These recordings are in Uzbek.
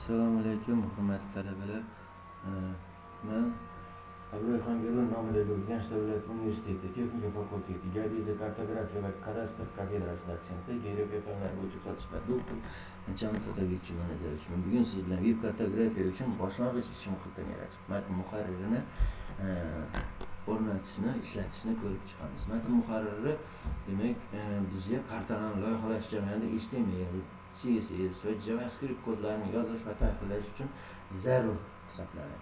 Assalomu alaykum, hurmatli talabalar. Men Abdurahim Belon nomidagi Urganch davlat universiteti texnika fakulteti geodeziya, kartografiya va kadastr kafedrasi dotsenti, geografiya fanlari bo'yicha falsafa doktor Chamov Otabek Jumanazarov. Bugun siz bilan veb kartografiya uchun boshlang'ich ish muhitini yaratib, matn muharririni o'rnatishni, ishlatishni ko'rib chiqamiz. Matn muharriri demak bizga kartalarni loyihalash jarayonida HTML, CSS va JavaScript kodlarini yozish va tahrirlash uchun zarur hisoblanadi.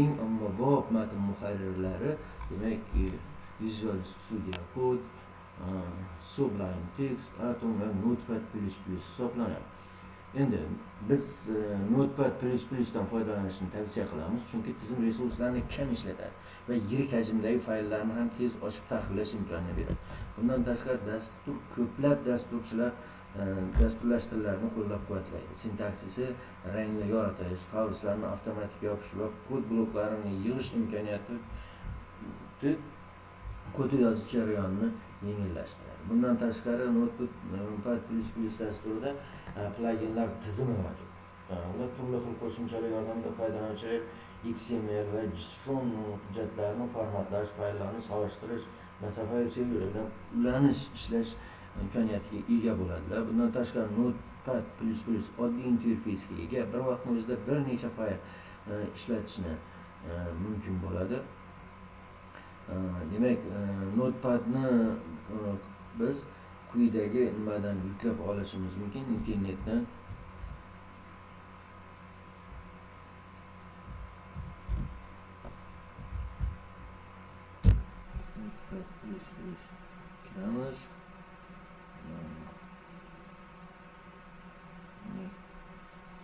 Eng ommabop matn muharrirlari demak Visual Studio Code, Sublime Text, Atom va Notepad++ hisoblanadi. Endi biz Notepad++ dan foydalanishni tavsiya qilamiz, chunki tizim resurslarini kam ishlatadi va yirik hajmdagi fayllarni ham tez ochib tahrirlash imkonini beradi. Bundan tashqari ko'plab dasturlashtirishlarni qo'llab-quvvatlaydi. Sintaksisi rangli yoritish, qavslarni avtomatik yopish va kod bloklarini yig'ish imkoniyati kod yozish jarayonini yengillashtiradi. Bundan tashqari Notepad++ dasturida pluginlar tizimi mavjud. Ular turli xil qo'shimchalar yordamida foydalanuvchi XML va JSON hujjatlarini formatlash, fayllarni solishtirish, masofaviy server bilan ulanish ishlash imkoniyatiga ega bo'ladilar. Bundan tashqari Notepad++ oddiy interfeysga ega, bir vaqtning o'zida bir necha fayl ishlatishni mumkin bo'ladi. Demak, Notepadni biz quyidagi nimadan yuklab olishimiz mumkin: internetdan. Kiramiz.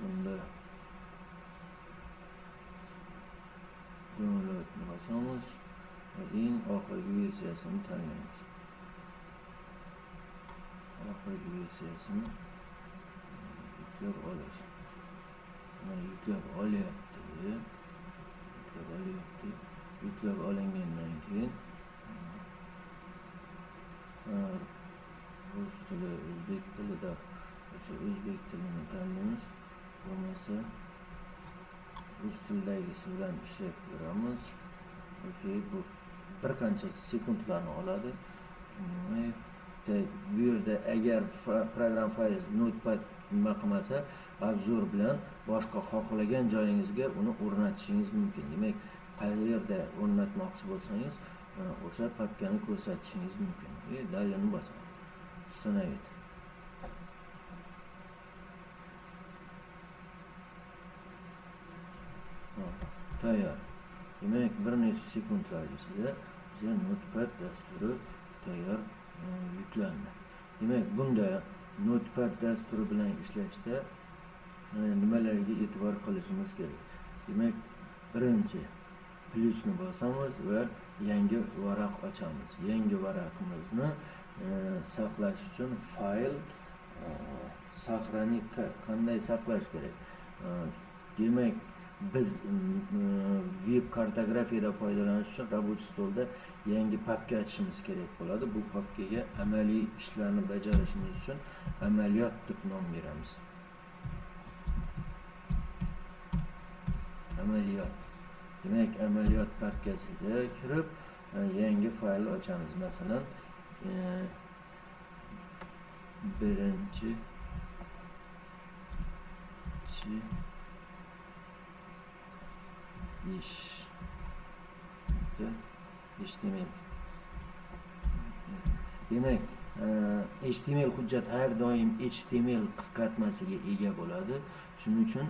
Bunda downloadni bosamiz va eng oxirgi versiyasini tanlaymiz. Oxirgi versiyasini yuklab olish. Yuklab olyapti. Yuklab olingandan keyin rus tili, o'zbek tilida o'sha o'zbek tilini tanlaymiz. Bo'lmasa rus tilidagisi bilan ishlab ko'ramiz. Okey, bu bir qancha sekundlarni oladi. Bu yerda agar program fayl Notepad nima qilmasa, obzor bilan boshqa xohlagan joyingizga uni o'rnatishingiz mumkin. Demak, qayerda o'rnatmoqchi bo'lsangiz, o'sha papkani ko'rsatishingiz mumkin. Dalilni bosamiz. Ustanavit. Tayyor. Demak, bir necha sekundlar ichida bizga Notepad dasturi tayyor yuklandi. Demak, bunda Notepad dasturi bilan ishlashda nimalarga e'tibor qilishimiz kerak? Demak, birinchi plyusni bosamiz va yangi varaq ochamiz. Yangi varaqimizni saqlash uchun fayl сохранить qanday saqlash kerak? Demak, biz veb kartografiyada foydalanish uchun rабочий stolda yangi papka ochishimiz kerak bo'ladi. Bu papkaga amaliy ishlarni bajarishimiz uchun amaliyot deb nom beramiz. Amaliyot. Demak, amaliyot papkasiga kirib yangi fayl ochamiz. Masalan, birinchi ish HTML. Demak, HTML hujjat har doim HTML qisqartmasiga ega bo'ladi. Shuning uchun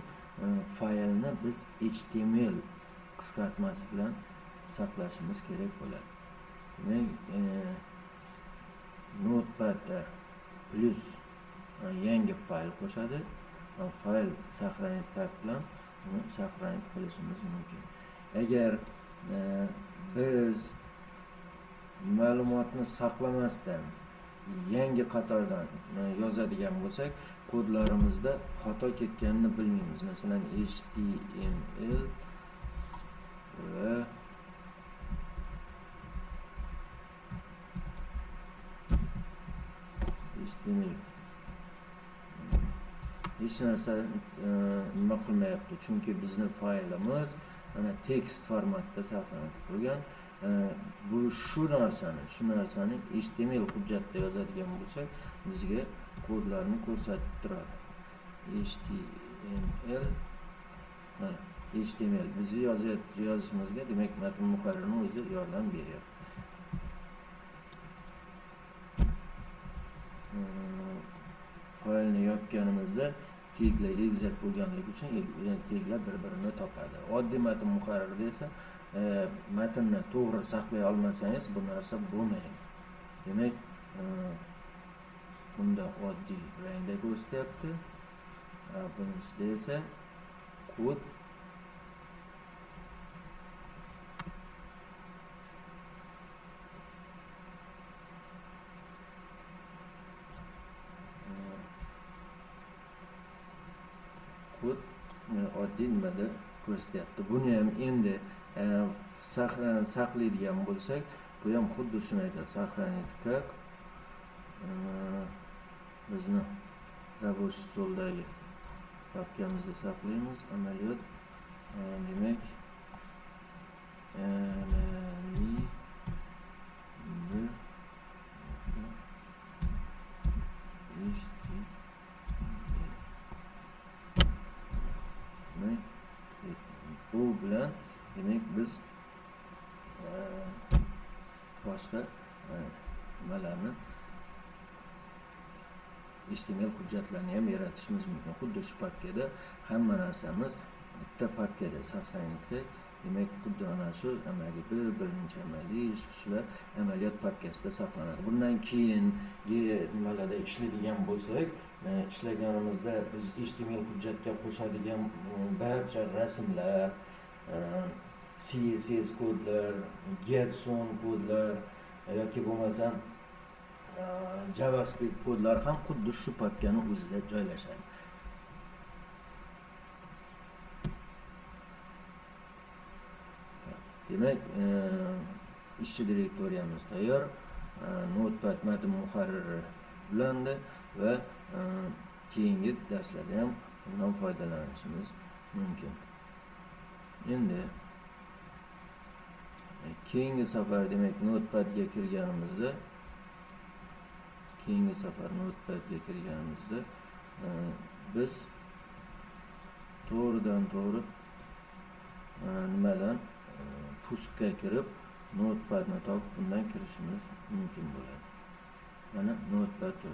faylni biz HTML qisqartmasi bilan saqlashimiz kerak bo'ladi. Demak, Notepadda plus yangi fayl qo'shadi. Fayl saqlanib bilan uni saqlanib qilishimiz mumkin. Agar biz ma'lumotni saqlamasdan yangi qatordan yozadigan bo'lsak, kodlarimizda xato ketganini bilmaymiz. Masalan, HTML va HTML hech narsa nima qilmayapti, chunki bizni faylimiz mana tekst formatda saqlanib turgan. Bu shu narsani HTML hujjatda yozadigan bo'lsak, bizga kodlarni ko'rsatib turadi. HTML bizni yozishimizga, demak, matn muharririni o'zi yordam beryapti. Faylni yopganimizda teglar egizak bo'lganligi uchun teglar bir-birini topadi. Oddiy matn muharririda esa matnni to'g'ri saqlay olmasangiz bu narsa bo'lmaydi. Demak, bunda oddiy rangda ko'rsatyapti. Bunisida esa kod oddiy nimada ko'rsatyapti. Buni ham endi saqlaydigan bo'lsak, bu ham xuddi shuni aytadi. Сохранить как bizni рабочий stoldagi papkamizda saqlaymiz. Amaliyot, demak, bu bilan demak biz boshqa nimalarni HTML hujjatlarni ham yaratishimiz mumkin. Xuddi shu papkada hamma narsamiz bitta papkada saqlanadi. Demak, xuddi ana shu birinchi amaliy shular amaliyot papkasida saqlanadi. Bundan keyingi nimalarda ishlaydigan bo'lsak, ishlaganimizda biz HTML hujjatga qo'shadigan barcha rasmlar, CSS kodlar, Getson kodlar yoki bo'lmasam JavaScript kodlar ham xuddi shu papkani o'zida joylashadi. Demak, ishchi direktoriyamiz tayyor. Notepad matn muharriri ulandi va keyingi darslarda ham bundan foydalanishimiz mumkin. Endi keyingi safar demak Notepadga kirganimizda biz to'g'ridan to'g'ri nimadan pustga kirib Notepadni topib bundan kirishimiz mumkin bo'ladi. Mana Notepad 4.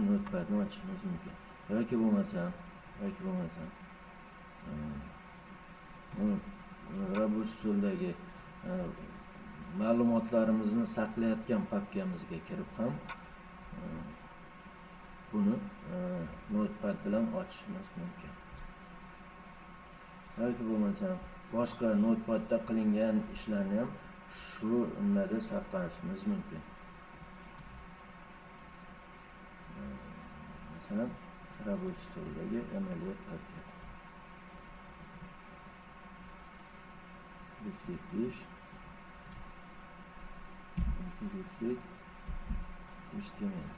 Notepadni ochishimiz mumkin. Yoki bo'lmasam rабочий stoldagi ma'lumotlarimizni saqlayotgan papkamizga kirib ham buni Notepad bilan ochishimiz mumkin. Yoki bo'lmasam boshqa Notepadda qilingan ishlarni ham shu nimada saqlashimiz mumkin. Masalan, rабочий stoldagi amaliyot papkasi. Bitlik 5. Bitlik HTML.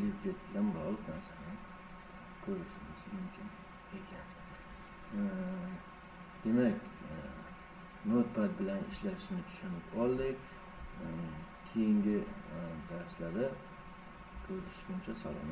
Libret bilan bog'liq narsani ko'rishimiz mumkin ekan. Demak, Notepad bilan ishlashni tushunib oldik. Keyingi darslarda ko'rishguncha salomat.